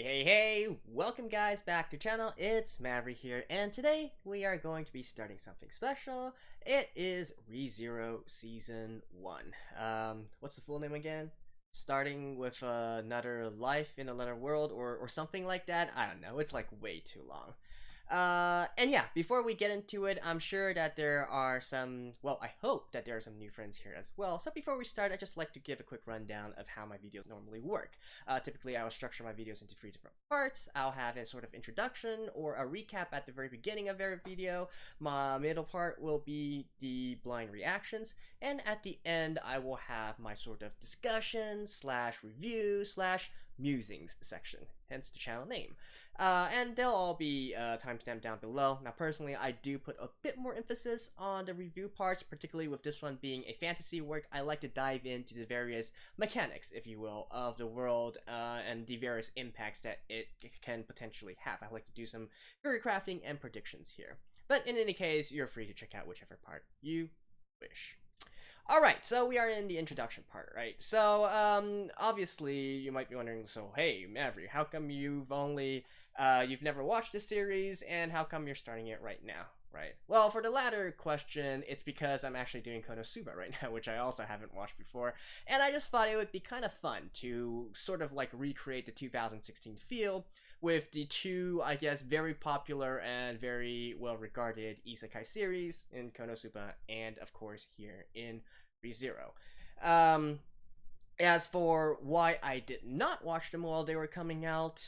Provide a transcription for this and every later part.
Hey, welcome guys back to the channel. It's Maverick here, and today we are going to be starting something special. It is ReZero Season 1. What's the full name again? Starting with another life in another world or something like that. I don't know, it's like way too long. And yeah, before we get into it, I'm sure that there are some, well, I hope that there are some new friends here as well. So before we start, I'd just like to give a quick rundown of how my videos normally work. Typically, I will structure my videos into 3 different parts. I'll have a sort of introduction or a recap at the very beginning of every video. My middle part will be the blind reactions. And at the end, I will have my sort of discussion slash review slash musings section, hence the channel name. And they'll all be timestamped down below. Now personally, I do put a bit more emphasis on the review parts, particularly with this one being a fantasy work. I like to dive into the various mechanics, if you will, of the world and the various impacts that it can potentially have. I like to do some theory crafting and predictions here. But in any case, you're free to check out whichever part you wish. Alright, so we are in the introduction part, right? So, obviously, you might be wondering, so, hey, Maverick, how come you've never watched this series, and how come you're starting it right now, right? Well, for the latter question, it's because I'm actually doing Konosuba right now, which I also haven't watched before, and I just thought it would be kind of fun to sort of, like, recreate the 2016 feel with the two, I guess, very popular and very well-regarded isekai series in Konosuba, and, of course, here in ReZero. As for why I did not watch them while they were coming out,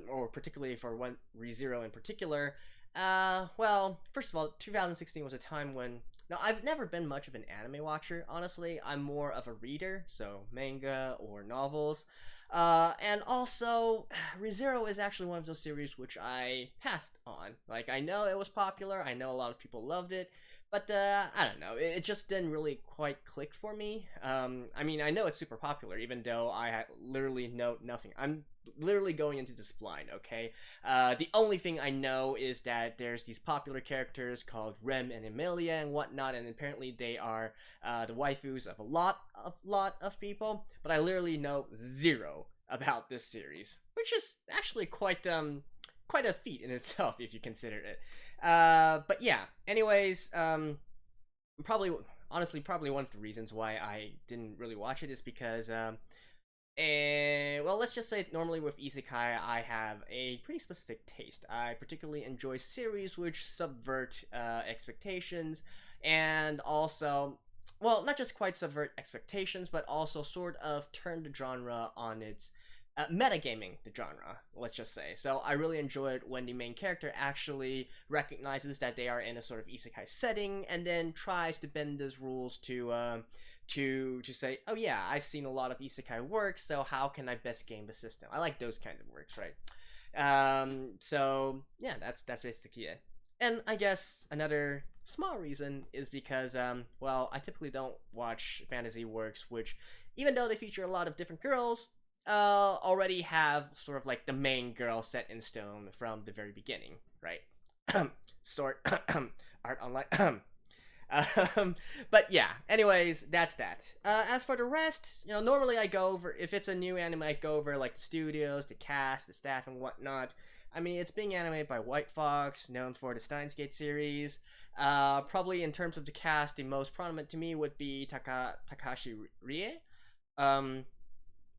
or particularly for one ReZero in particular, well, first of all, 2016 was a time when... Now, I've never been much of an anime watcher, honestly. I'm more of a reader, so manga or novels. And also, ReZero is actually one of those series which I passed on. Like, I know it was popular, I know a lot of people loved it, but, I don't know, it just didn't really quite click for me. I mean, I know it's super popular, even though I literally know nothing. I'm literally going into this blind, okay? The only thing I know is that there's these popular characters called Rem and Emilia and whatnot, and apparently they are the waifus of a lot of people, but I literally know zero about this series, which is actually quite a feat in itself if you consider it. But yeah, anyways, honestly, one of the reasons why I didn't really watch it is because, well, let's just say normally with isekai, I have a pretty specific taste. I particularly enjoy series which subvert expectations, and also, well, not just quite subvert expectations, but also sort of turn the genre on its metagaming the genre, let's just say. So I really enjoy it when the main character actually recognizes that they are in a sort of isekai setting and then tries to bend those rules to say, oh yeah, I've seen a lot of isekai works, so how can I best game the system? I like those kinds of works, right? So yeah, that's basically it. And I guess another small reason is because, well, I typically don't watch fantasy works which, even though they feature a lot of different girls, already have sort of like the main girl set in stone from the very beginning, right? Sort art online. But yeah, anyways, that's that. As for the rest, you know, normally I go over, if it's a new anime, I go over like the studios, the cast, the staff, and whatnot. I mean, it's being animated by White Fox, known for the Steins Gate series. Probably in terms of the cast, the most prominent to me would be Takashi Rie.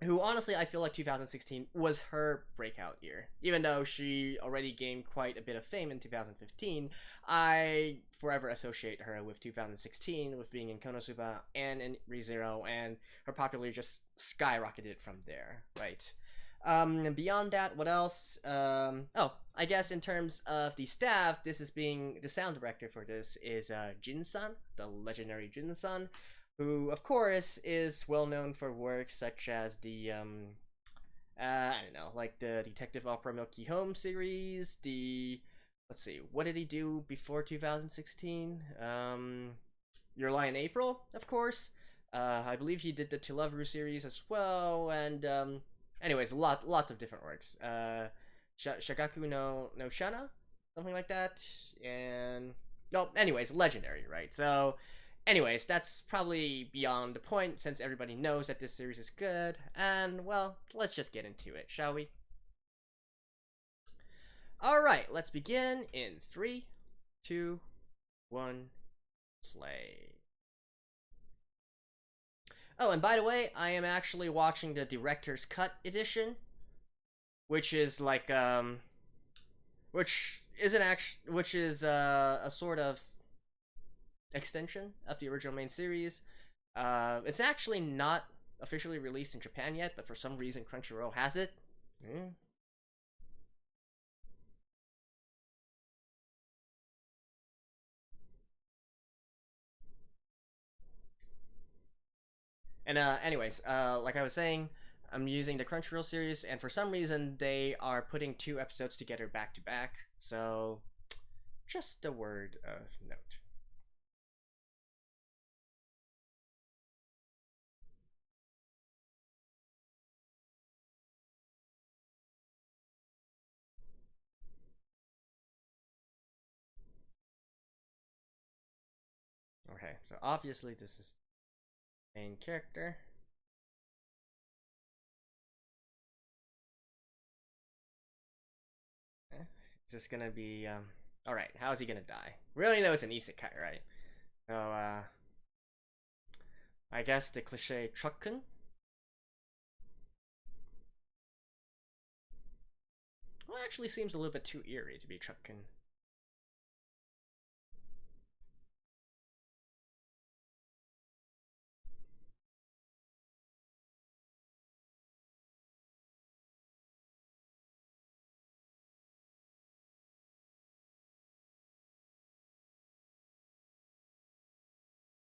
Who honestly I feel like 2016 was her breakout year. Even though she already gained quite a bit of fame in 2015, I forever associate her with 2016, with being in Konosuba and in ReZero, and her popularity just skyrocketed from there, right? Beyond that, what else? Oh, I guess in terms of the staff, this is being, the sound director for this is Jin-san, the legendary Jin-san, who, of course, is well known for works such as the, I don't know, like the Detective Opera Milky Home series, let's see, what did he do before 2016? Your Lie in April, of course. I believe he did the To Love Ru series as well, and, anyways, lots of different works. Shagaku no Shana? Something like that, and, no, anyways, legendary, right? So, anyways, that's probably beyond the point since everybody knows that this series is good, and, well, let's just get into it, shall we? All right, let's begin in 3, 2, 1, play. Oh, and by the way, I am actually watching the director's cut edition, which is like which isn't actually, which is a sort of extension of the original main series. It's actually not officially released in Japan yet, but for some reason Crunchyroll has it. Mm. And anyways, like I was saying, I'm using the Crunchyroll series, and for some reason they are putting 2 episodes together back to back. So, just a word of note. Okay, so obviously this is main character. Is this gonna be All right, how is he gonna die? We already know it's an isekai, right? So I guess the cliche trucken. Well, actually seems a little bit too eerie to be trucken.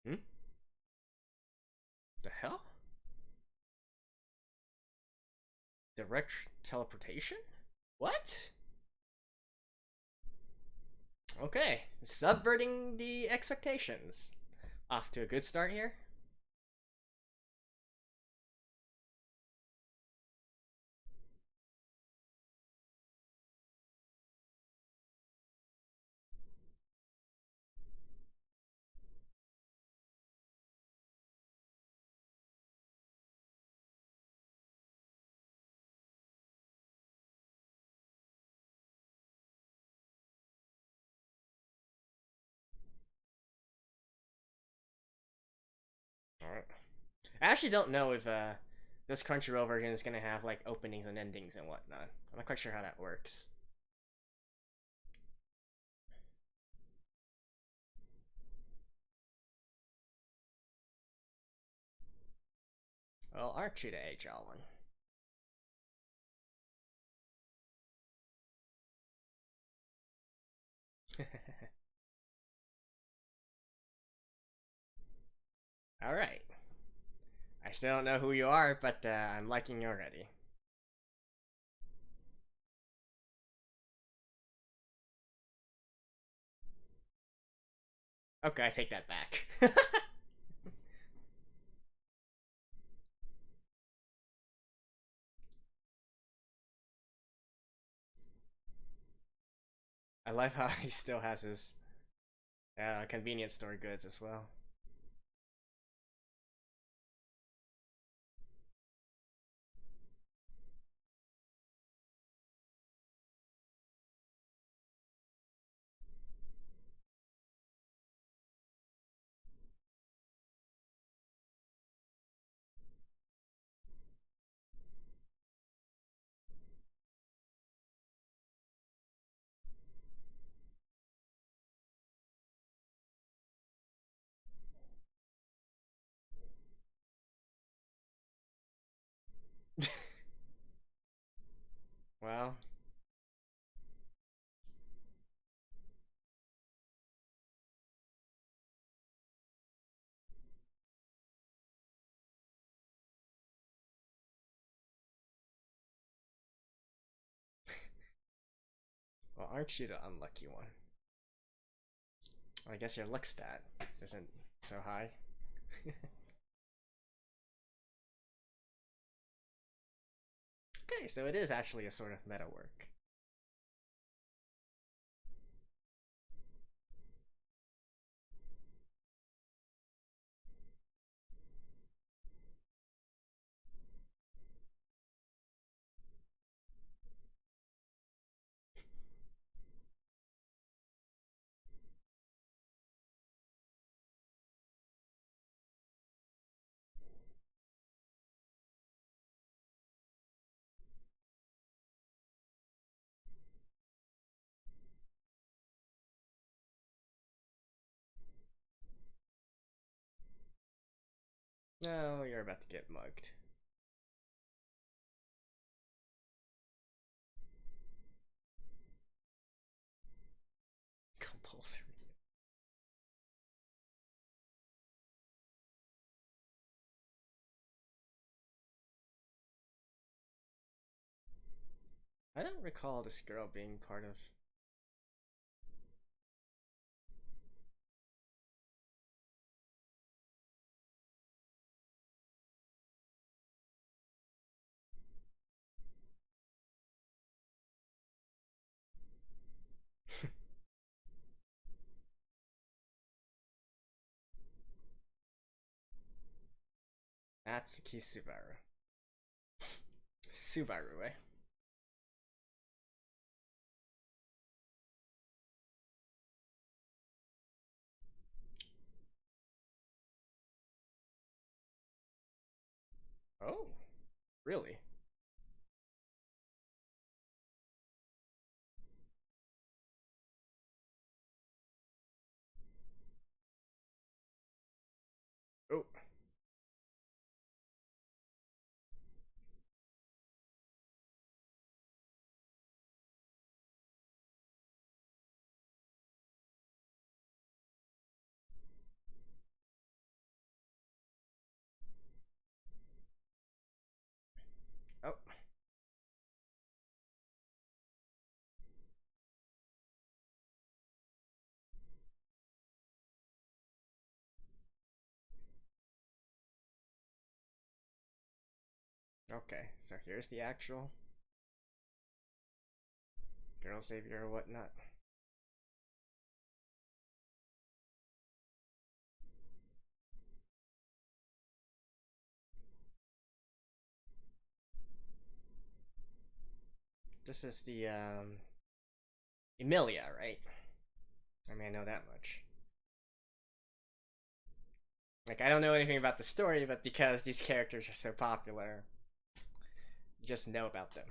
Hmm? The hell? Direct teleportation? What? Okay, subverting the expectations. Off to a good start here. All right. I actually don't know if this Crunchyroll version is gonna have like openings and endings and whatnot. I'm not quite sure how that works. Well, aren't you the HR one? All right. I still don't know who you are, but I'm liking you already. Okay, I take that back. I love how he still has his convenience store goods as well. Well, well, aren't you the unlucky one? Well, I guess your luck stat isn't so high. Okay, so it is actually a sort of meta work. No, you're about to get mugged. Compulsory. I don't recall this girl being part of. Natsuki Subaru. Subaru, eh? Oh, really? Oh, oh, okay. So here's the actual girl savior or whatnot. This is the Emilia, right? I mean, I know that much. Like, I don't know anything about the story, but because these characters are so popular, you just know about them.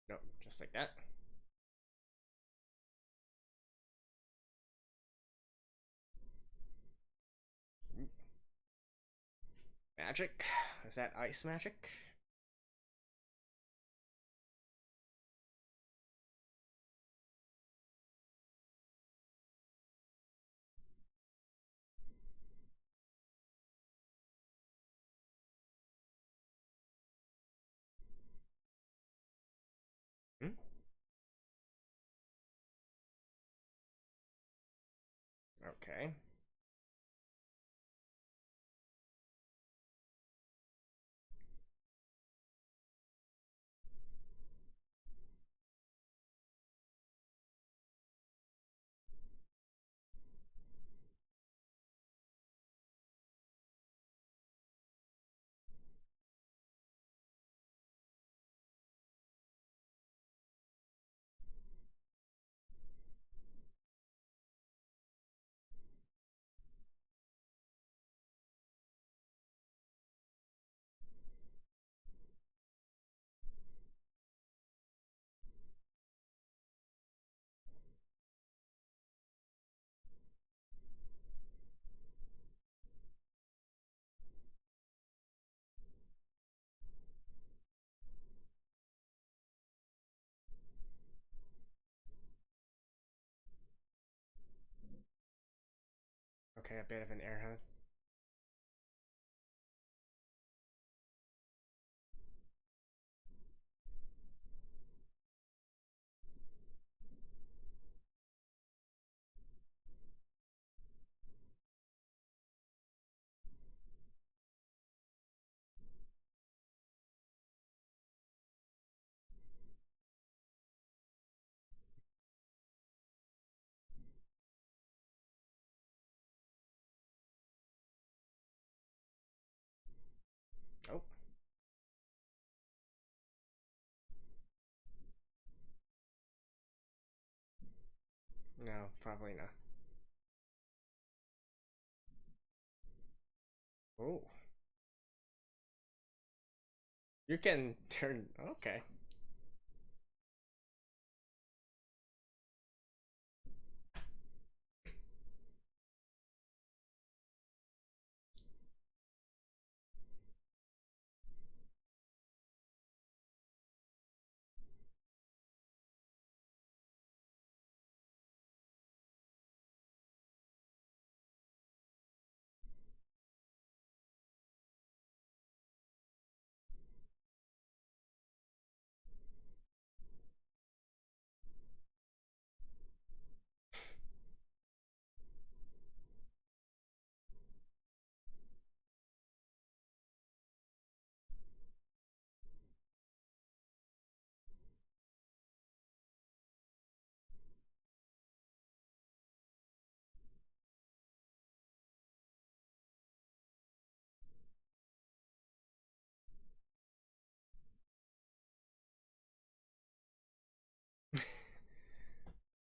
No, just like that. Magic. Is that ice magic? Hmm? Okay. Okay, a bit of an air hunt. No, probably not. Oh, you can turn. Okay.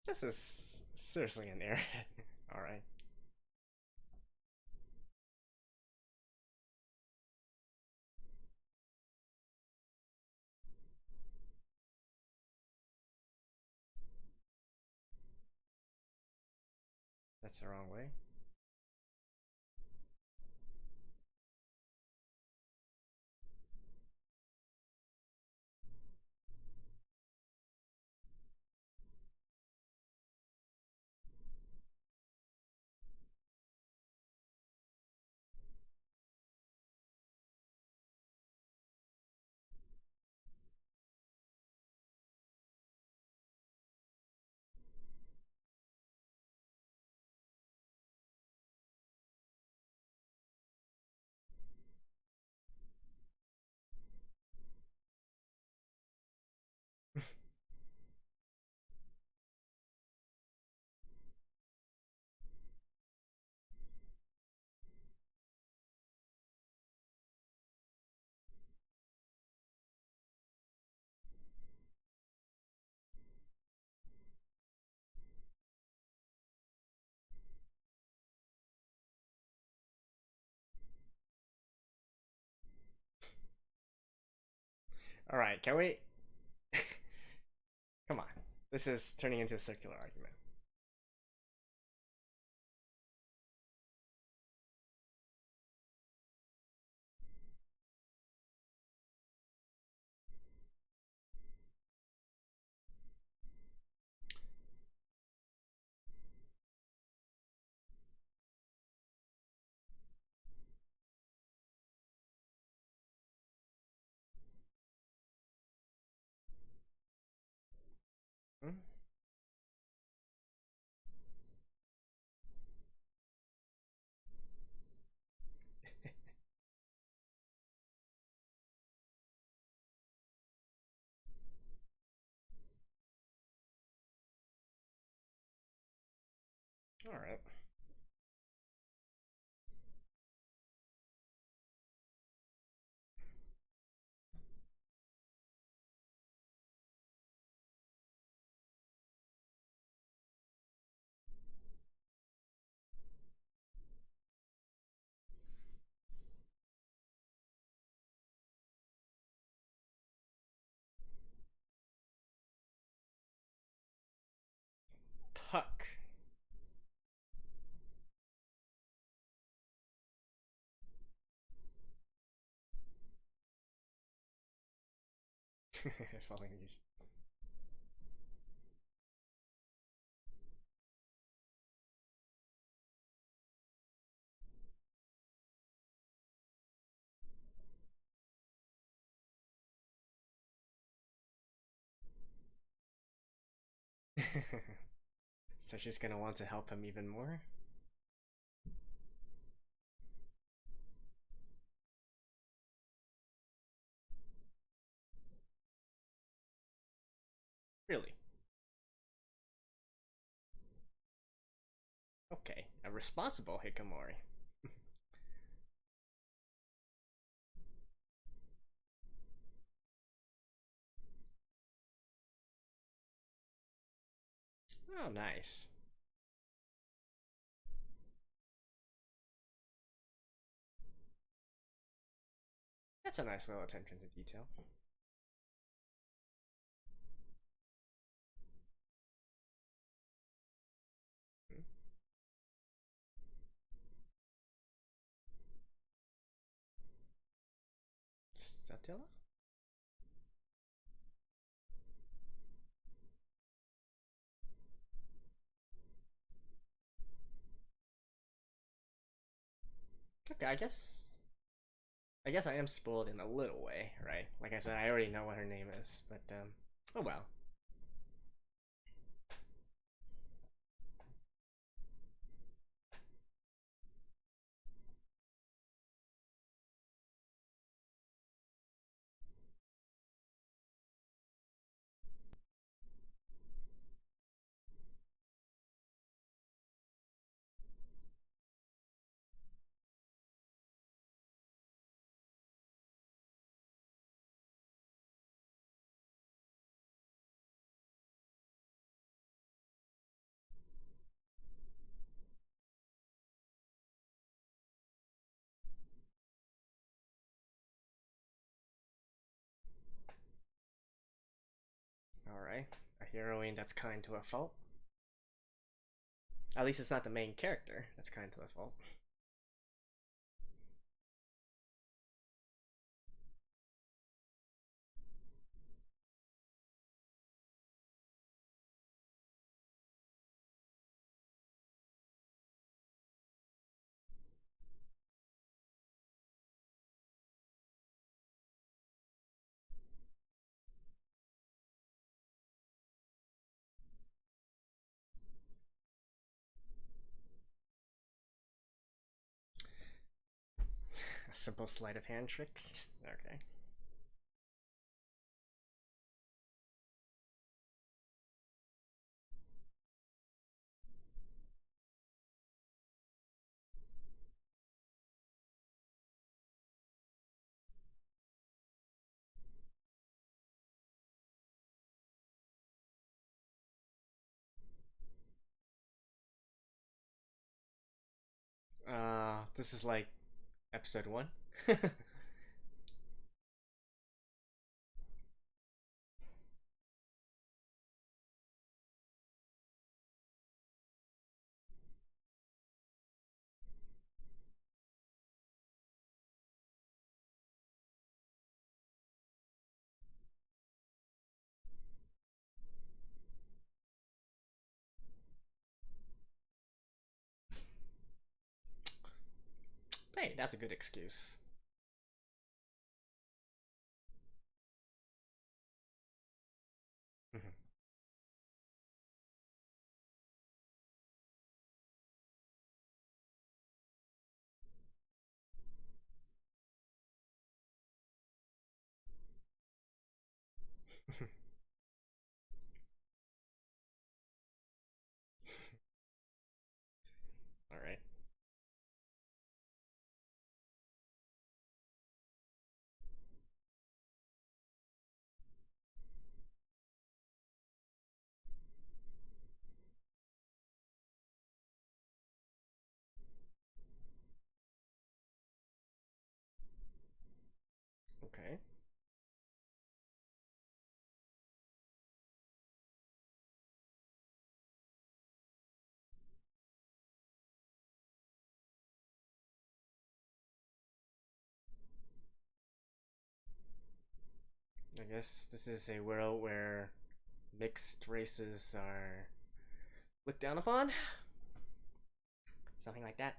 This is seriously an airhead. All right. That's the wrong way. All right. Can we? Come on. This is turning into a circular argument. Hmm? All right. Puck. Falling leaves. So she's gonna want to help him even more. Really? Okay. A responsible Hikamori. Oh, nice. That's a nice little attention to detail. Hmm. Satilla? Okay, I guess I am spoiled in a little way, right? Like I said, I already know what her name is, but oh well. All right, a heroine that's kind to a fault. At least it's not the main character that's kind to a fault. A simple sleight of hand trick. Okay. This is like episode one. Hey, that's a good excuse. Mhm. All right. Okay. I guess this is a world where mixed races are looked down upon. Something like that.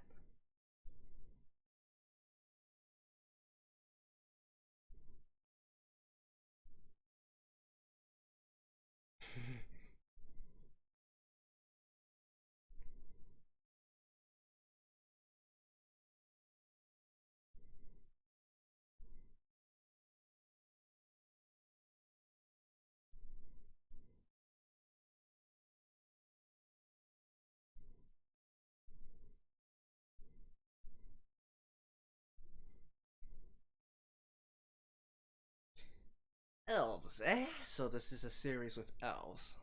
Elves, eh? So this is a series with elves.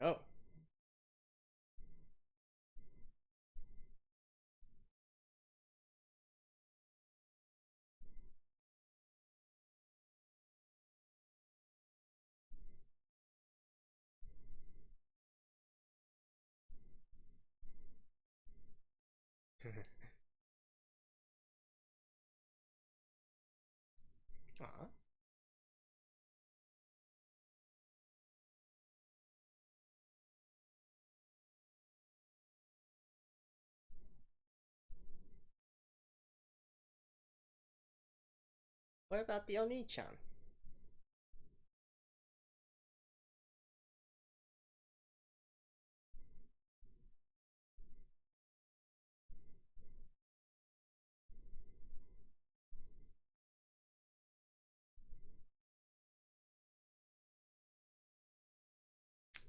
Oh. Aw. What about the Oni-chan?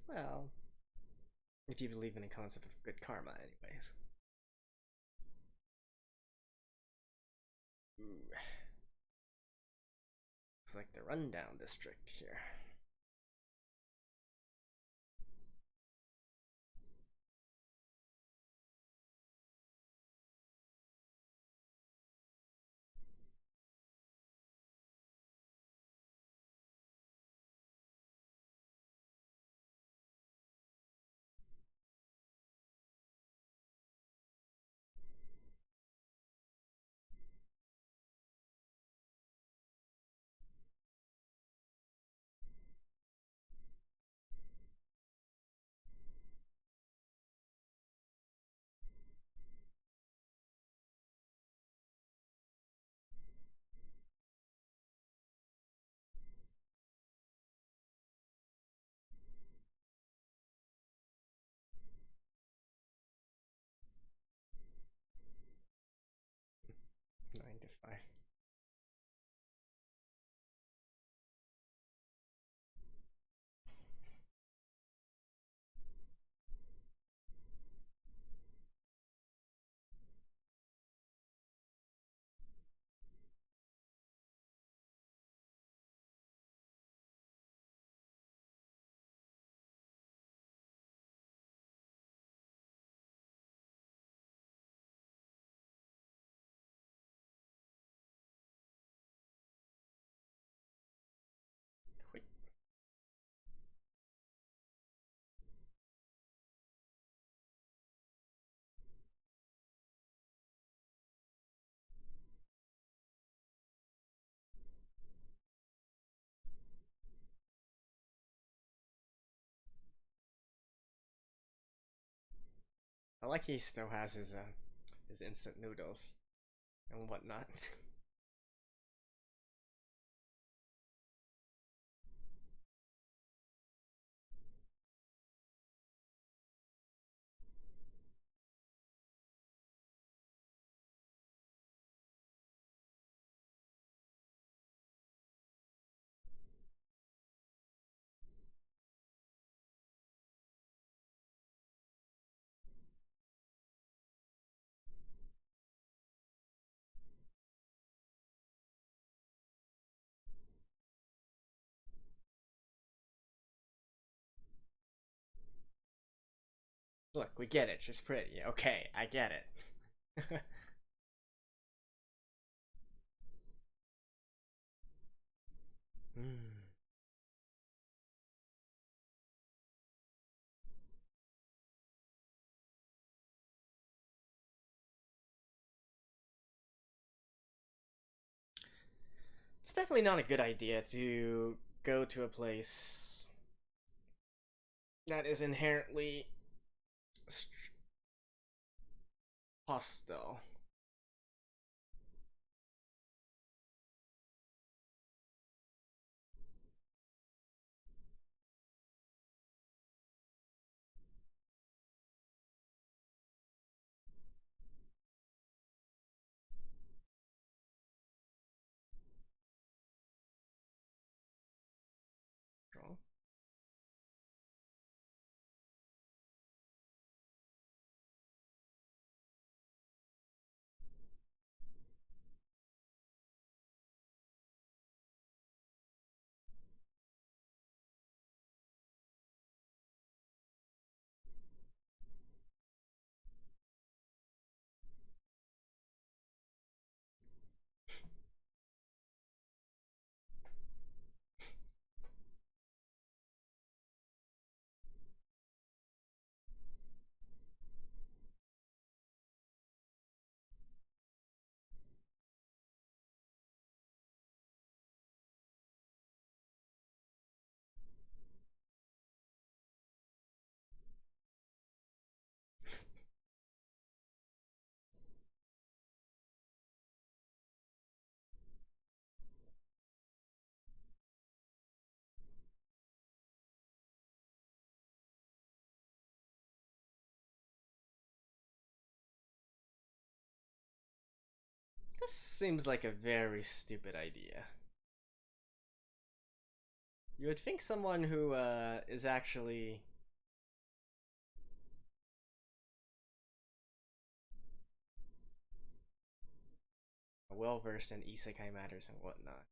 Well, if you believe in the concept of good karma, anyways. Ooh, it's like the rundown district here. Nine to five. Wait. I like he still has his instant noodles and whatnot. Look, we get it. She's pretty. Okay, I get it. Mm. It's definitely not a good idea to go to a place that is inherently hostile. This seems like a very stupid idea. You would think someone who is actually well versed in isekai matters and whatnot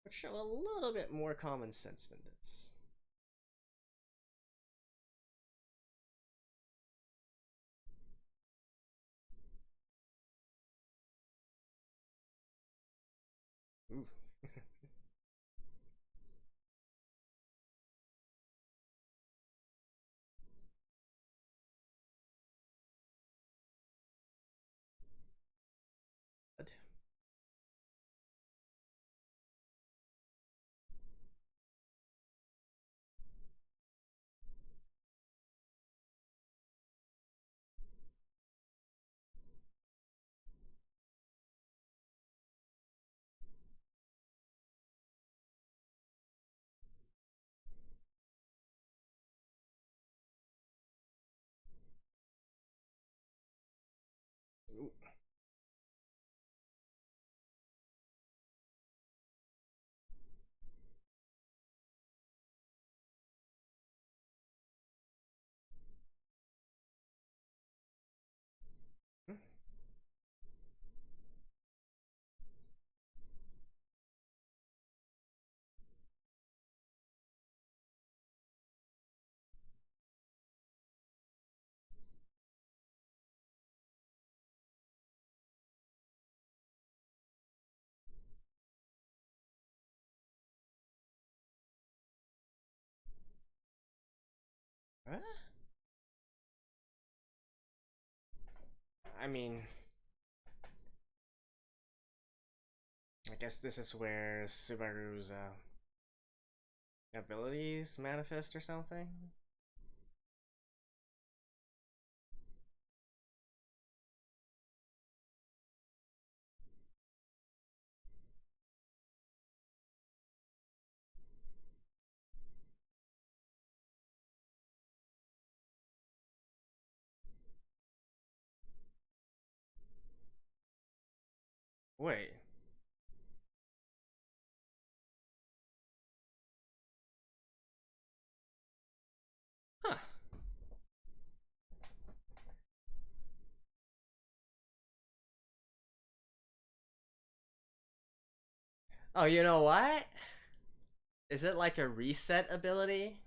would show a little bit more common sense than this. Ooh. Ooh. Huh? I mean, I guess this is where Subaru's abilities manifest or something. Wait. Huh. Oh, you know what? Is it like a reset ability?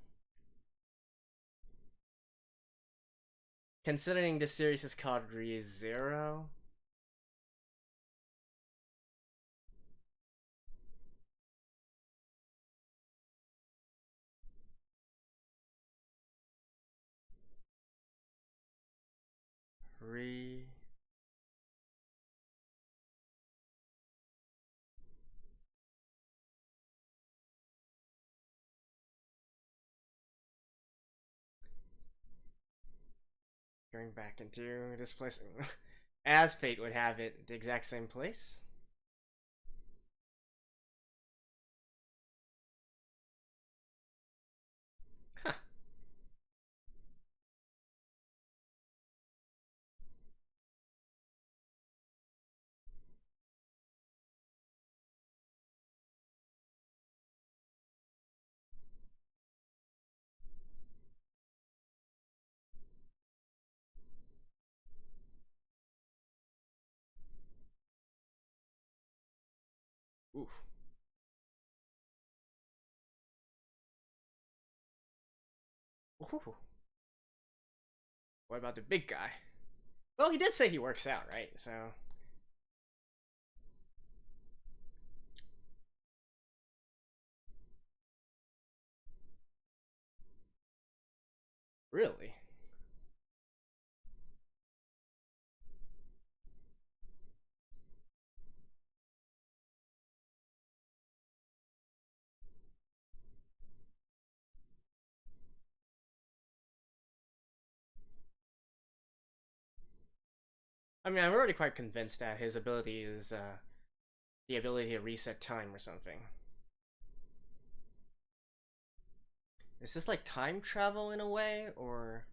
Considering this series is called rezero. Re Going back into this place as fate would have it, the exact same place. Huh. Oof. Ooh. What about the big guy? Well, he did say he works out, right? So really. I mean, I'm already quite convinced that his ability is the ability to reset time or something. Is this like time travel in a way, or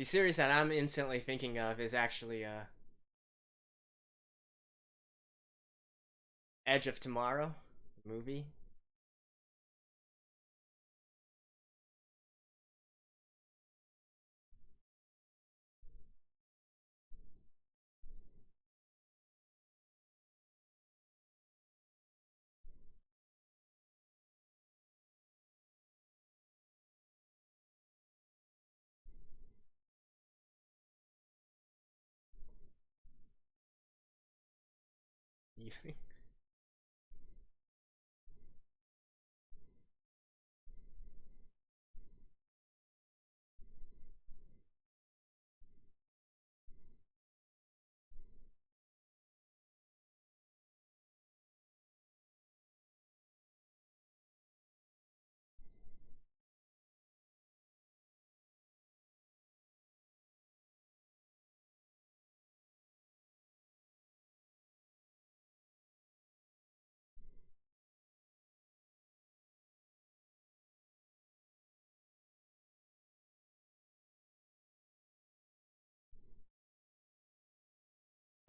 The series that I'm instantly thinking of is actually Edge of Tomorrow movie. Evening.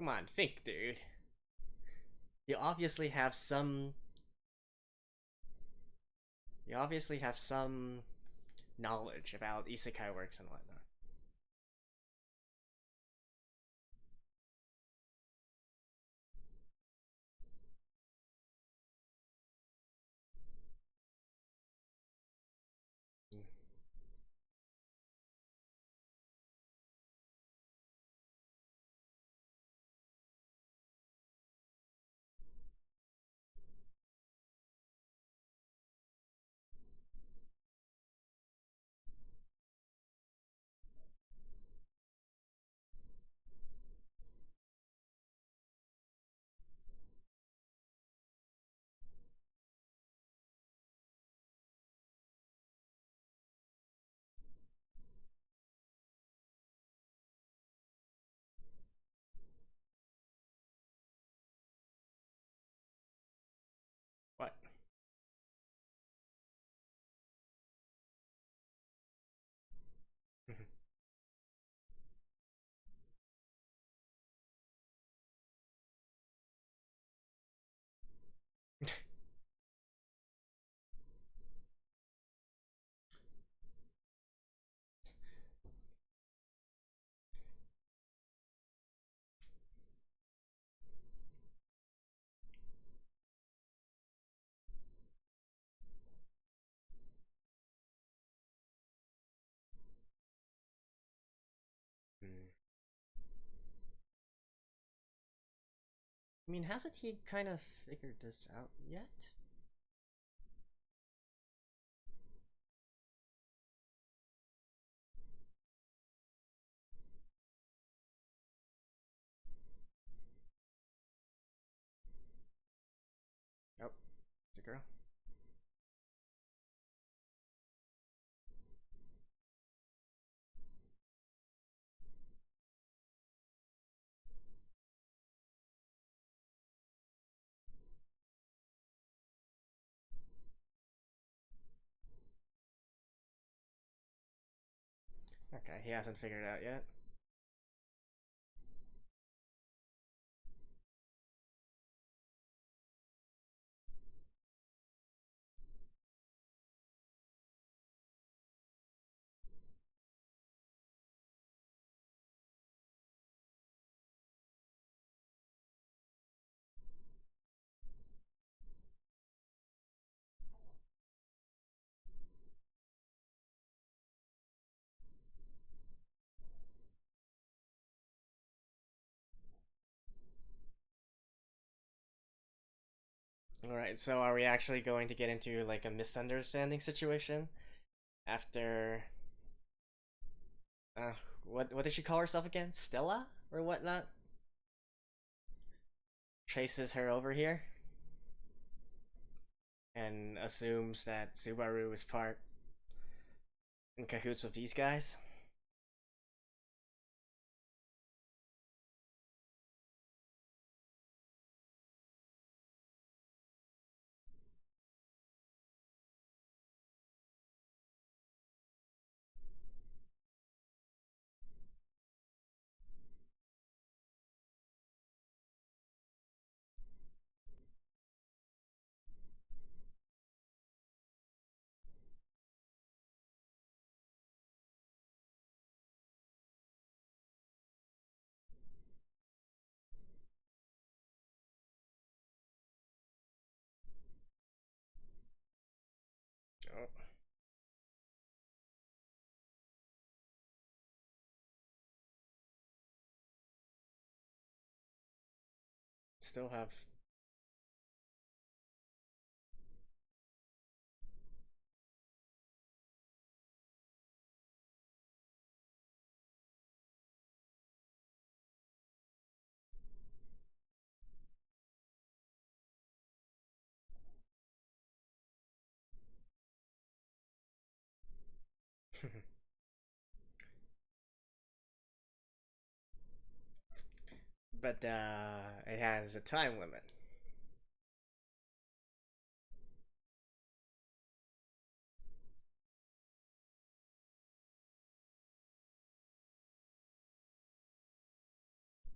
Come on, think, dude. You obviously have some. You obviously have some knowledge about isekai works and whatnot. What? I mean, hasn't he kind of figured this out yet? Oh, the girl. Okay, he hasn't figured it out yet. All right, so are we actually going to get into like a misunderstanding situation after uh what did she call herself again? Stella or whatnot? Chases her over here and assumes that Subaru is part in cahoots with these guys. Still have. But it has a time limit.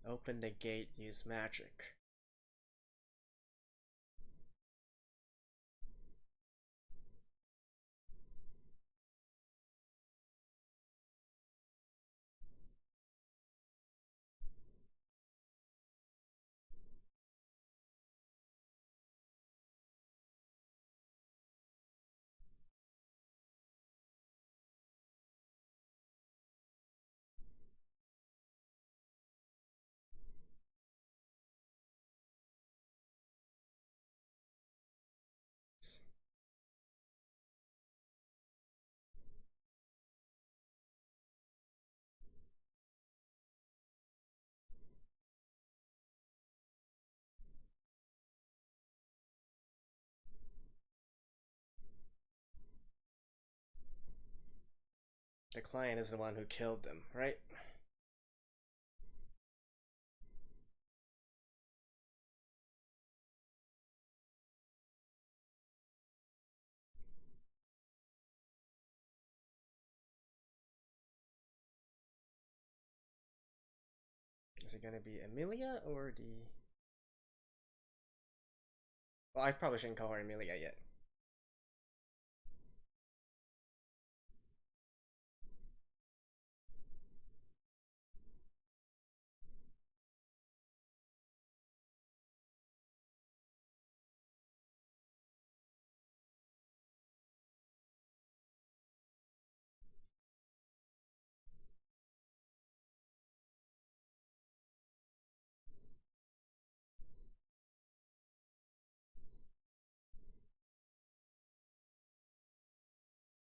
Open the gate, use magic. The client is the one who killed them, right? Is it gonna be Amelia or the? Well, I probably shouldn't call her Amelia yet.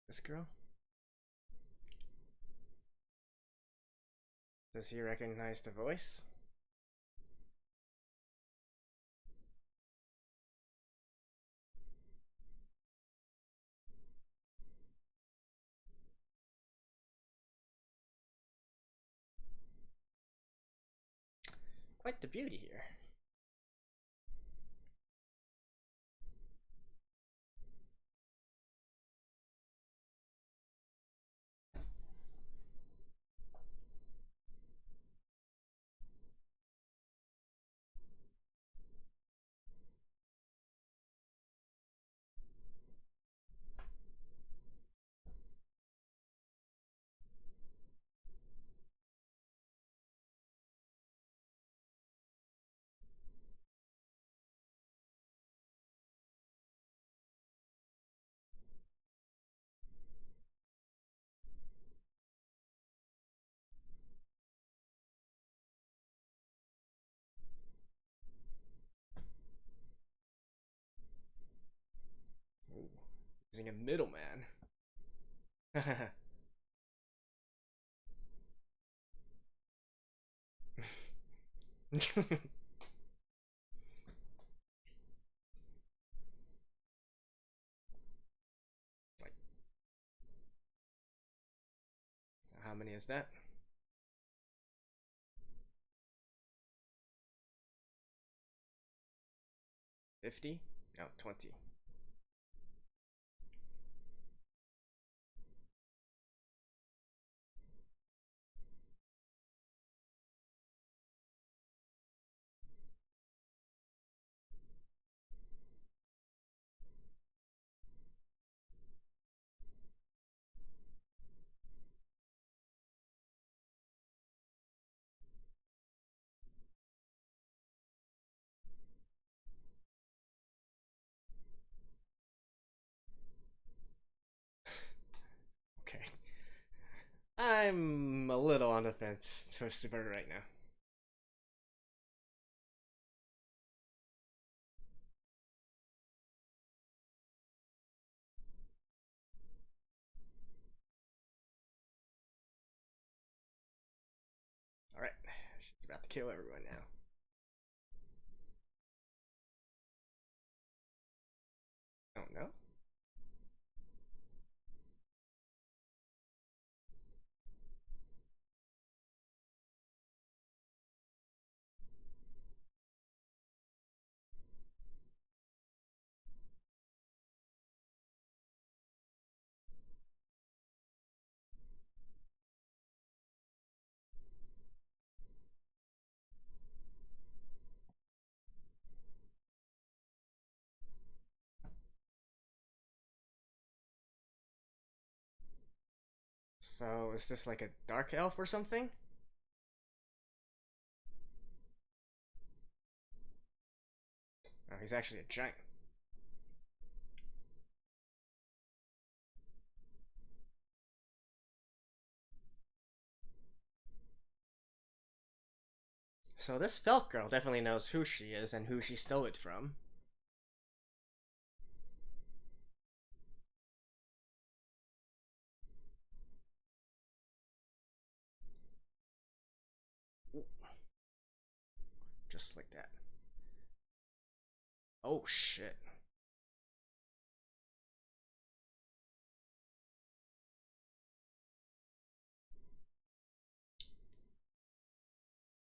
This girl? Does he recognize the voice? Quite the beauty here. Ooh, using a middleman. Like, how many is that? 50? No, 20. Okay. I'm a little on the fence towards the bird right now. It's about to kill everyone now. Oh no. So is this like a dark elf or something? Oh, he's actually a giant. So this Felt girl definitely knows who she is and who she stole it from. Just like that. Oh shit.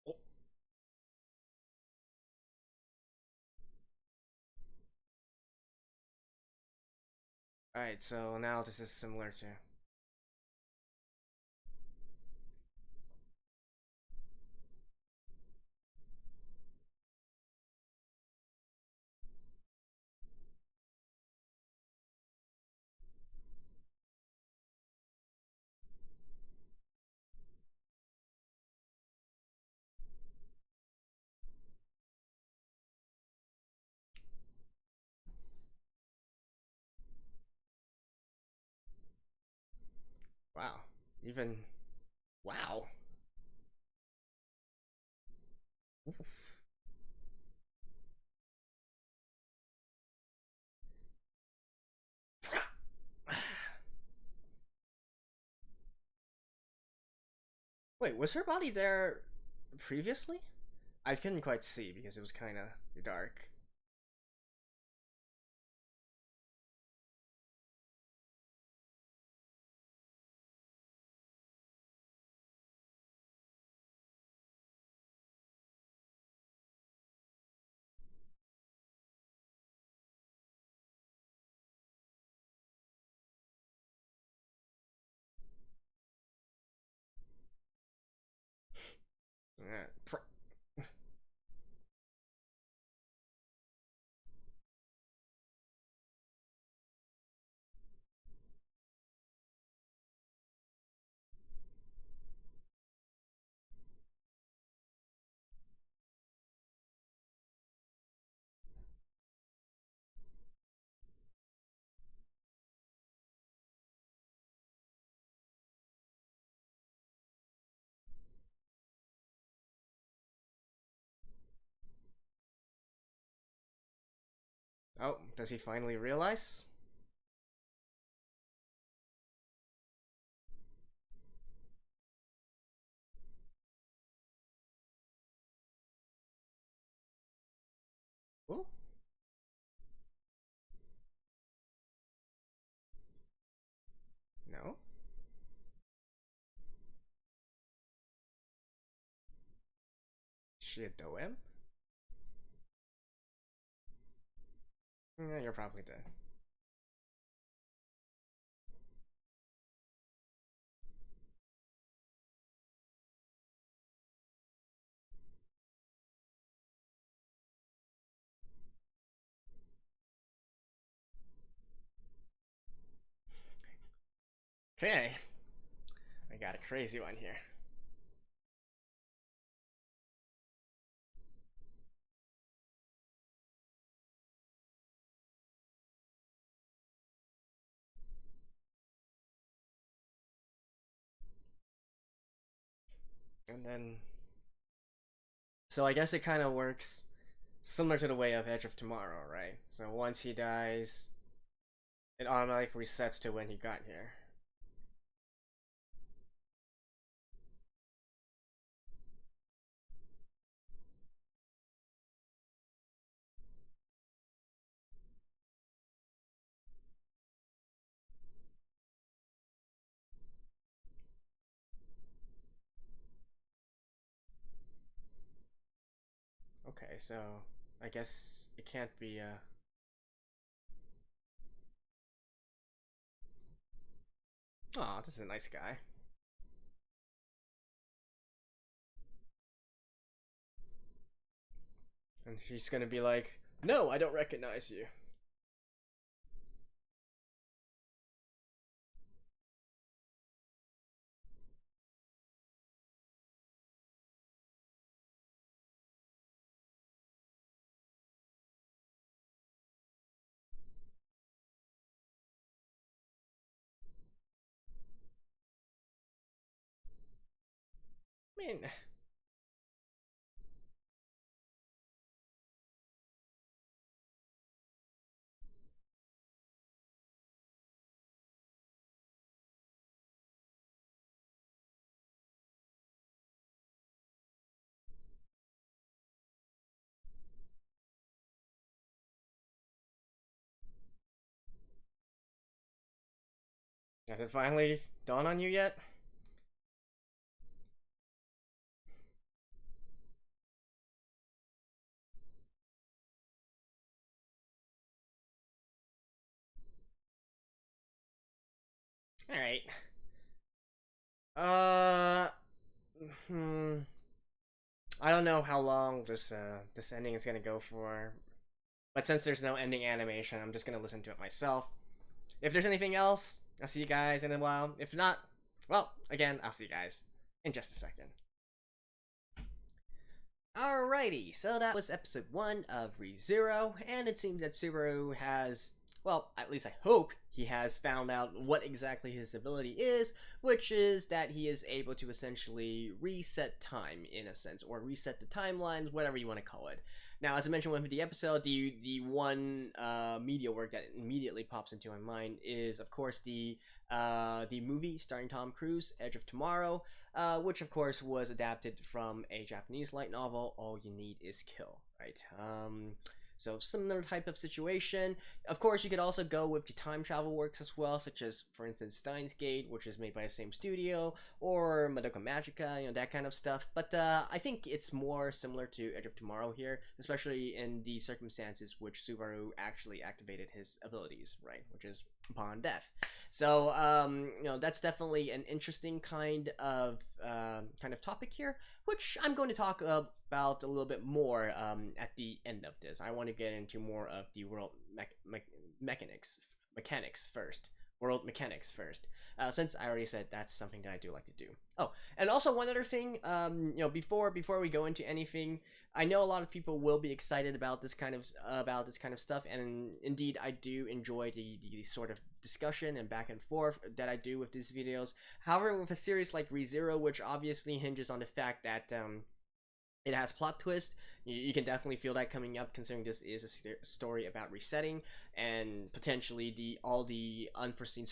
Oh. Alright, so now this is similar to. Wow. Even. Wow. Wait, was her body there previously? I couldn't quite see because it was kind of dark. Oh, does he finally realize? Oh, no. She a doem? Yeah, you're probably dead. Okay, I got a crazy one here. And then, so I guess it kind of works similar to the way of Edge of Tomorrow, right? So once he dies, it automatically resets to when he got here. Okay, so I guess it can't be. Oh, this is a nice guy. And she's gonna be like, "No, I don't recognize you." I mean, has it finally dawned on you yet? All right. Uh, hmm. I don't know how long this ending is gonna go for, but since there's no ending animation, I'm just gonna listen to it myself. If there's anything else, I'll see you guys in a while. If not, well, again, I'll see you guys in just a second. Alrighty, so that was episode 1 of ReZero, and it seems that Subaru has, well, at least I hope he has found out what exactly his ability is, which is that he is able to essentially reset time, in a sense, or reset the timelines, whatever you want to call it. Now, as I mentioned with the episode, the one media work that immediately pops into my mind is, of course, the movie starring Tom Cruise, Edge of Tomorrow, which of course was adapted from a Japanese light novel, All You Need Is Kill, right? So similar type of situation. Of course, you could also go with the time travel works as well, such as, for instance, Steins Gate, which is made by the same studio, or Madoka Magica, that kind of stuff. But I think it's more similar to Edge of Tomorrow here, especially in the circumstances which Subaru actually activated his abilities, right? Which is upon death. So that's definitely an interesting kind of topic here, which I'm going to talk about a little bit more at the end of this. I want to get into more of the world mechanics first. World mechanics first, since I already said that's something that I do like to do. Oh, and also one other thing, before we go into anything, I know a lot of people will be excited about this kind of stuff, and indeed I do enjoy the sort of discussion and back and forth that I do with these videos. However, with a series like ReZero, which obviously hinges on the fact that it has plot twist. You can definitely feel that coming up, considering this is a story about resetting and potentially all the unforeseen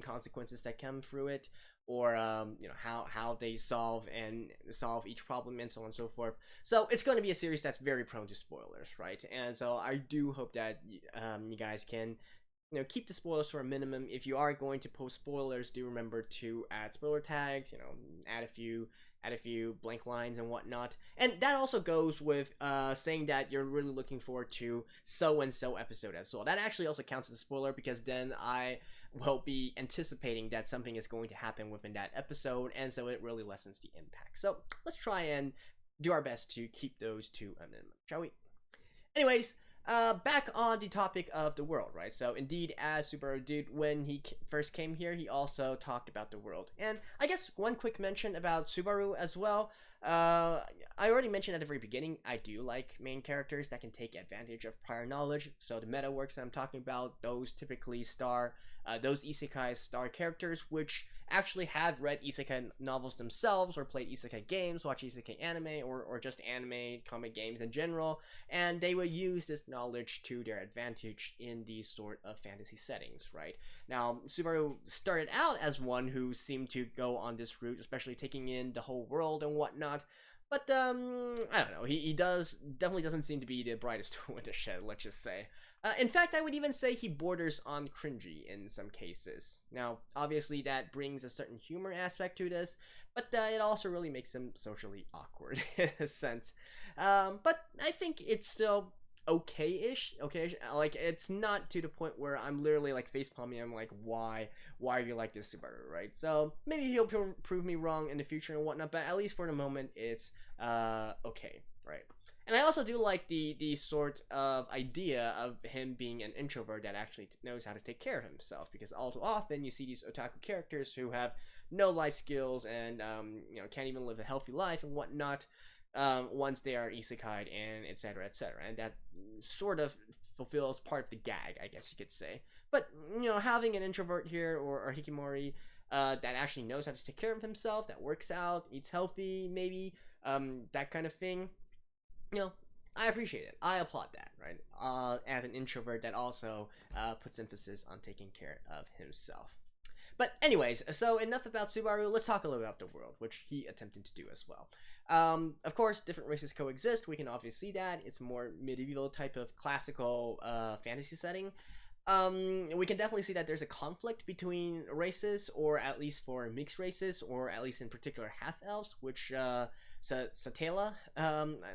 consequences that come through it, or how they solve each problem and so on and so forth. So it's going to be a series that's very prone to spoilers, right? And so I do hope that you guys can keep the spoilers for a minimum. If you are going to post spoilers, do remember to add spoiler tags, add a few blank lines and whatnot. And that also goes with saying that you're really looking forward to so-and-so episode as well. That actually also counts as a spoiler, because then I will be anticipating that something is going to happen within that episode, and so it really lessens the impact. So let's try and do our best to keep those to a minimum, shall we? Anyways, back on the topic of the world, right? So indeed, as Subaru did when he first came here, he also talked about the world. And I guess one quick mention about Subaru as well. I already mentioned at the very beginning, I do like main characters that can take advantage of prior knowledge. So the meta works that I'm talking about, those typically those isekai star characters, which actually have read isekai novels themselves, or played isekai games, watch isekai anime, or just anime, comic games in general, and they will use this knowledge to their advantage in these sort of fantasy settings, right? Now, Subaru started out as one who seemed to go on this route, especially taking in the whole world and whatnot, but I don't know, he definitely doesn't seem to be the brightest tool in the shed, let's just say. In fact, I would even say he borders on cringy in some cases. Now, obviously, that brings a certain humor aspect to this, but it also really makes him socially awkward in a sense. But I think it's still okay-ish. Okay, like it's not to the point where I'm literally like face palming. I'm like, why are you like this, Subaru? Right? So maybe he'll prove me wrong in the future and whatnot. But at least for the moment, it's okay, right? And I also do like the sort of idea of him being an introvert that actually knows how to take care of himself, because all too often you see these otaku characters who have no life skills and can't even live a healthy life and whatnot once they are isekai'd and etc etc, and that sort of fulfills part of the gag, I guess you could say. But having an introvert here or hikimori that actually knows how to take care of himself, that works out, eats healthy, maybe that kind of thing, I appreciate it. I applaud that, right? As an introvert that also puts emphasis on taking care of himself. But anyways, so enough about Subaru. Let's talk a little about the world, which he attempted to do as well. Of course, different races coexist. We can obviously see that. It's a more medieval type of classical fantasy setting. We can definitely see that there's a conflict between races, or at least for mixed races, or at least in particular half elves, which Satela,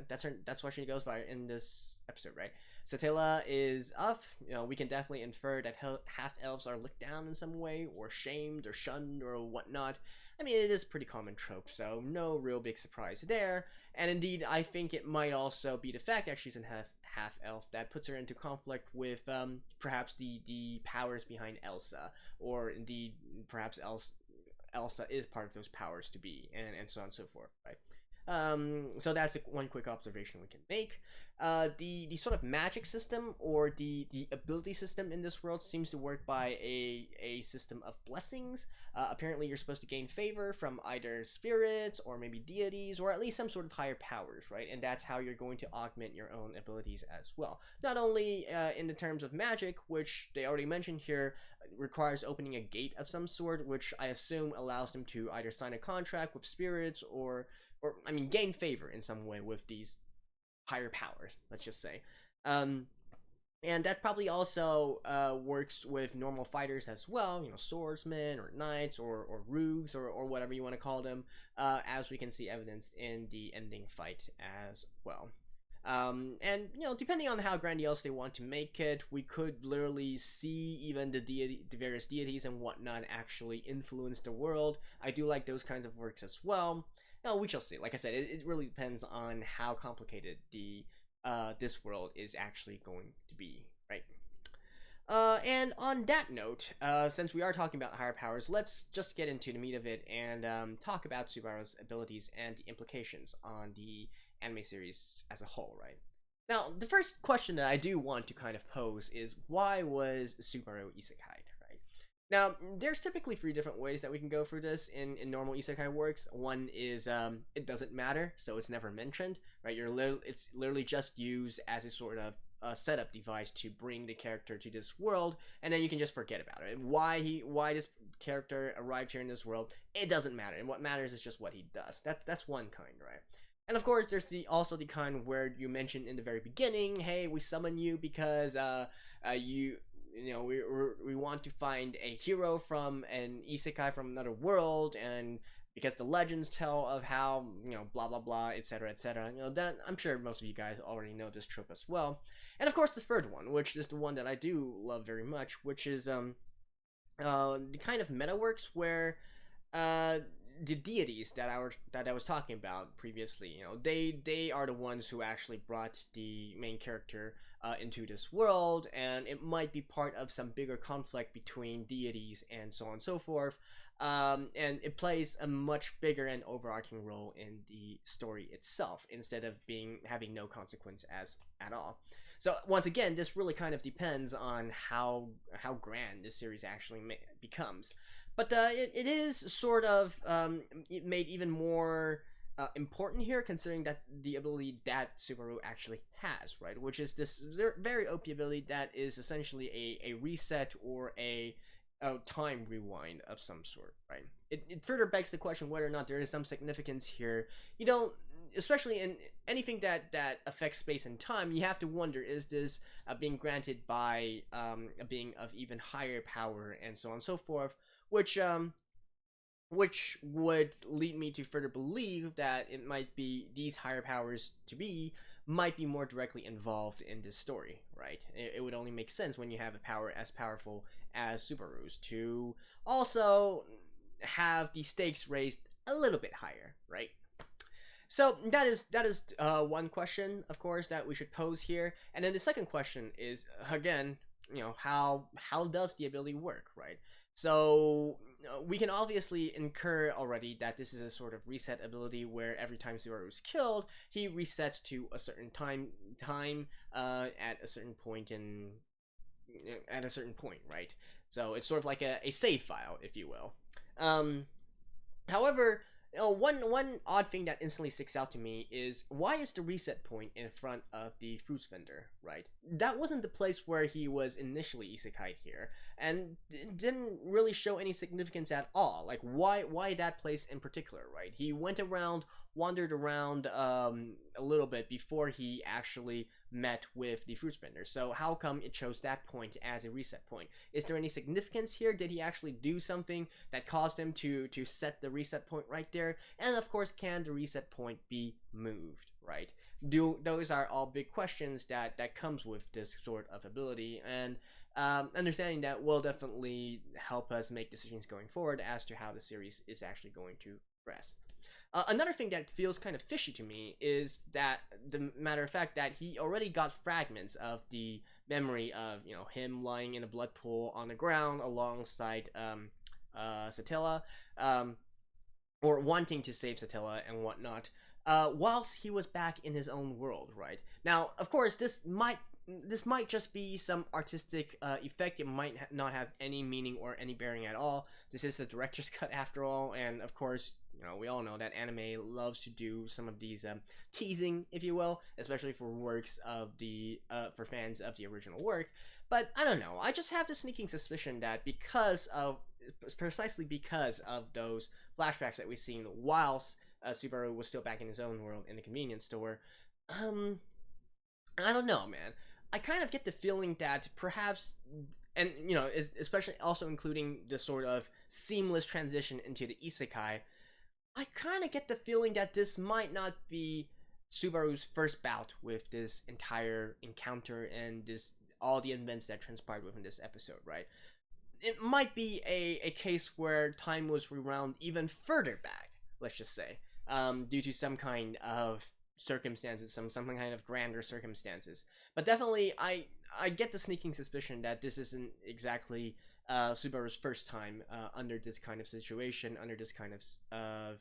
that's what she goes by in this episode, right? Satela is up. We can definitely infer that half elves are looked down in some way, or shamed, or shunned, or whatnot. I mean, it is a pretty common trope, so no real big surprise there. And indeed, I think it might also be the fact that she's a half elf that puts her into conflict with perhaps the powers behind Elsa, or indeed perhaps Elsa is part of those powers to be, and so on and so forth, right? So that's one quick observation we can make. The sort of magic system, or the ability system in this world, seems to work by a system of blessings. Apparently you're supposed to gain favor from either spirits or maybe deities, or at least some sort of higher powers, right? And that's how you're going to augment your own abilities as well. Not only in the terms of magic, which they already mentioned here, requires opening a gate of some sort, which I assume allows them to either sign a contract with spirits or I mean, gain favor in some way with these higher powers, let's just say. And that probably also works with normal fighters as well, swordsmen or knights or rogues or whatever you want to call them, as we can see evidenced in the ending fight as well. And depending on how grandiose they want to make it, we could literally see even the various deities and whatnot actually influence the world. I do like those kinds of works as well. No, we shall see. Like I said, it really depends on how complicated this world is actually going to be, right? And on that note, since we are talking about higher powers, let's just get into the meat of it and talk about Subaru's abilities and the implications on the anime series as a whole, right? Now, the first question that I do want to kind of pose is, why was Subaru isekai'd? Now, there's typically 3 different ways that we can go through this in normal isekai works. One is it doesn't matter, so it's never mentioned, right? It's literally just used as a sort of setup device to bring the character to this world, and then you can just forget about it. Why this character arrived here in this world, it doesn't matter, and what matters is just what he does. That's one kind, right? And of course, there's also the kind where you mentioned in the very beginning, hey, we summon you because we want to find a hero from an isekai from another world, and because the legends tell of how blah blah blah, etc etc, that I'm sure most of you guys already know this trope as well. And of course the third one, which is the one that I do love very much, which is the kind of meta works where the deities that I was talking about previously, they are the ones who actually brought the main character into this world, and it might be part of some bigger conflict between deities and so on and so forth. And it plays a much bigger and overarching role in the story itself, instead of having no consequence at all. So once again, this really kind of depends on how grand this series actually becomes. But it is sort of made even more important here, considering that the ability that Subaru actually has, right? Which is this very OP ability that is essentially a reset or a time rewind of some sort, right? It further begs the question whether or not there is some significance here. especially in anything that affects space and time, you have to wonder, is this being granted by a being of even higher power, and so on and so forth, which would lead me to further believe that it might be these higher powers to be might be more directly involved in this story, right? It would only make sense when you have a power as powerful as Subaru's to also have the stakes raised a little bit higher, right? So that is one question, of course, that we should pose here, and then the second question is again, how does the ability work, right? So we can obviously infer already that this is a sort of reset ability where every time Subaru is killed, he resets to a certain time at a certain point right? So it's sort of like a save file, if you will. However, one odd thing that instantly sticks out to me is, why is the reset point in front of the fruits vendor, right? That wasn't the place where he was initially isekai'd here, and it didn't really show any significance at all. Like, why that place in particular, right? He wandered around a little bit before he actually met with the fruits vendor. So how come it chose that point as a reset point? Is there any significance here? Did he actually do something that caused him to set the reset point right there? And of course, can the reset point be moved, right? Those are all big questions that comes with this sort of ability, and understanding that will definitely help us make decisions going forward as to how the series is actually going to progress. Another thing that feels kind of fishy to me is that the matter of fact that he already got fragments of the memory of him lying in a blood pool on the ground alongside Satilla, or wanting to save Satilla and whatnot, whilst he was back in his own world, right? Now, of course, this might just be some artistic effect. It might not have any meaning or any bearing at all. This is the director's cut after all, and of course, we all know that anime loves to do some of these teasing, if you will, especially for works of for fans of the original work. But I don't know. I just have the sneaking suspicion that precisely because of those flashbacks that we've seen whilst Subaru was still back in his own world in the convenience store, I don't know, man. I kind of get the feeling that perhaps, and especially also including the sort of seamless transition into the isekai, I kind of get the feeling that this might not be Subaru's first bout with this entire encounter and all the events that transpired within this episode, right? It might be a case where time was rewound even further back, let's just say, due to some kind of circumstances, some kind of grander circumstances. But definitely, I get the sneaking suspicion that this isn't exactly Subaru's first time under this kind of situation, under this kind of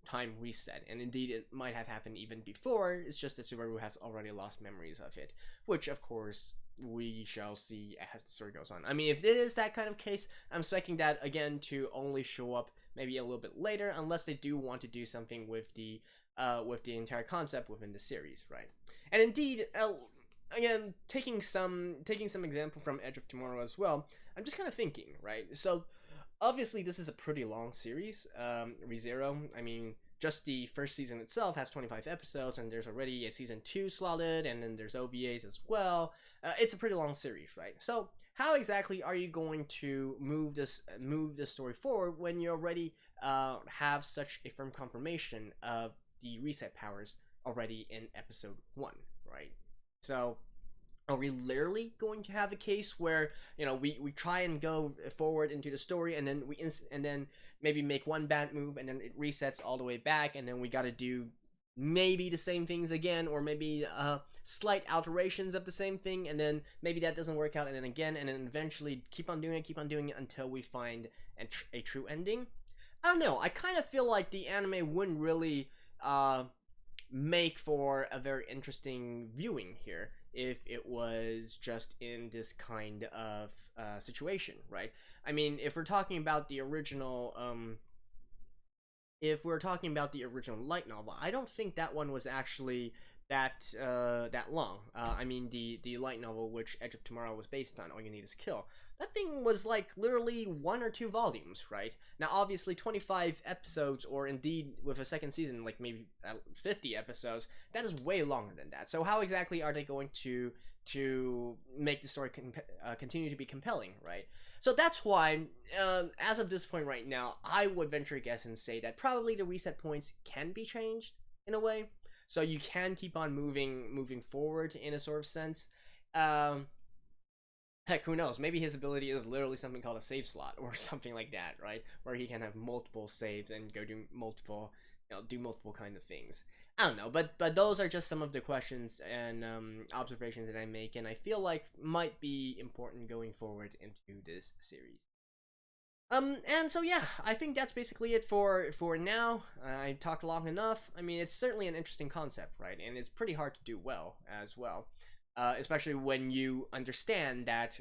time reset, and indeed it might have happened even before. It's just that Subaru has already lost memories of it, which of course we shall see as the story goes on. I mean, if it is that kind of case, I'm expecting that again to only show up maybe a little bit later, unless they do want to do something with the entire concept within the series, right? And indeed, again, taking some example from Edge of Tomorrow as well, I'm just kind of thinking, right? So obviously this is a pretty long series, ReZero. I mean, just the first season itself has 25 episodes, and there's already a season 2 slotted, and then there's OVAs as well. It's a pretty long series, right? So how exactly are you going to move this story forward when you already have such a firm confirmation of the reset powers already in episode 1, right? So are we literally going to have a case where we try and go forward into the story, and then and then maybe make one bad move, and then it resets all the way back, and then we got to do maybe the same things again, or maybe slight alterations of the same thing, and then maybe that doesn't work out, and then again, and then eventually keep on doing it until we find a true ending? I don't know. I kind of feel like the anime wouldn't really make for a very interesting viewing here if it was just in this kind of situation, right? I mean, if we're talking about the original light novel, I don't think that one was actually that long. I mean, the light novel which Edge of Tomorrow was based on, All You Need Is Kill. That thing was like literally 1 or 2 volumes, right? Now, obviously, 25 episodes, or indeed with a second season, like maybe 50 episodes, that is way longer than that. So how exactly are they going to make the story continue to be compelling, right? So that's why, as of this point right now, I would venture a guess and say that probably the reset points can be changed in a way, so you can keep on moving forward in a sort of sense. Um, Heck, who knows? Maybe his ability is literally something called a save slot or something like that, right? Where he can have multiple saves and go do multiple, do multiple kind of things. I don't know, but those are just some of the questions and observations that I make, and I feel like might be important going forward into this series. And so yeah, I think that's basically it for now. I talked long enough. I mean, it's certainly an interesting concept, right? And it's pretty hard to do well as well. Especially when you understand that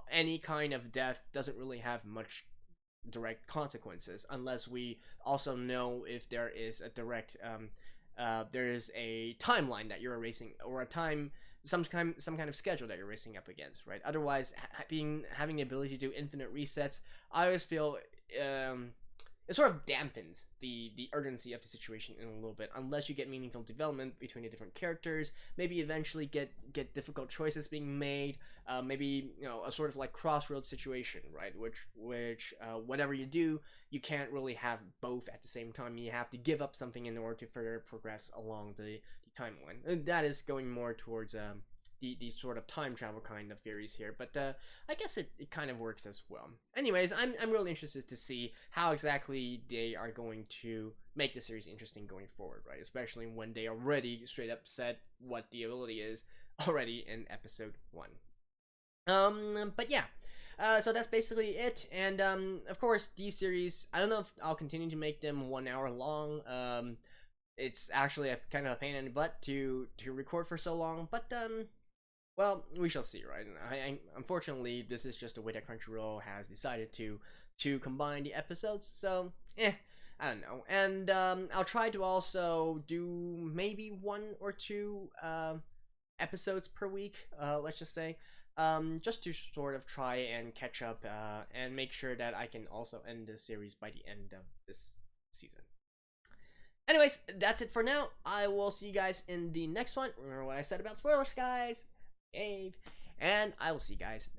any kind of death doesn't really have much direct consequences unless we also know if there is a direct there is a timeline that you're erasing, or a time some kind of schedule that you're racing up against, right? Otherwise, having the ability to do infinite resets, I always feel it sort of dampens the urgency of the situation in a little bit, unless you get meaningful development between the different characters. Maybe eventually get difficult choices being made. Maybe a sort of like crossroads situation, right? Which whatever you do, you can't really have both at the same time. You have to give up something in order to further progress along the timeline. And that is going more towards the sort of time travel kind of theories here, but I guess it kind of works as well. Anyways, I'm really interested to see how exactly they are going to make the series interesting going forward, right? Especially when they already straight up said what the ability is already in episode 1. But yeah. So that's basically it, and of course these series, I don't know if I'll continue to make them 1 hour long. It's actually a kind of a pain in the butt to record for so long, but well, we shall see, right? Unfortunately, this is just the way that Crunchyroll has decided to combine the episodes, so I don't know. And I'll try to also do maybe 1 or 2 episodes per week, let's just say, just to sort of try and catch up and make sure that I can also end the series by the end of this season. Anyways, that's it for now. I will see you guys in the next one. Remember what I said about spoilers, guys? Yay. And I will see you guys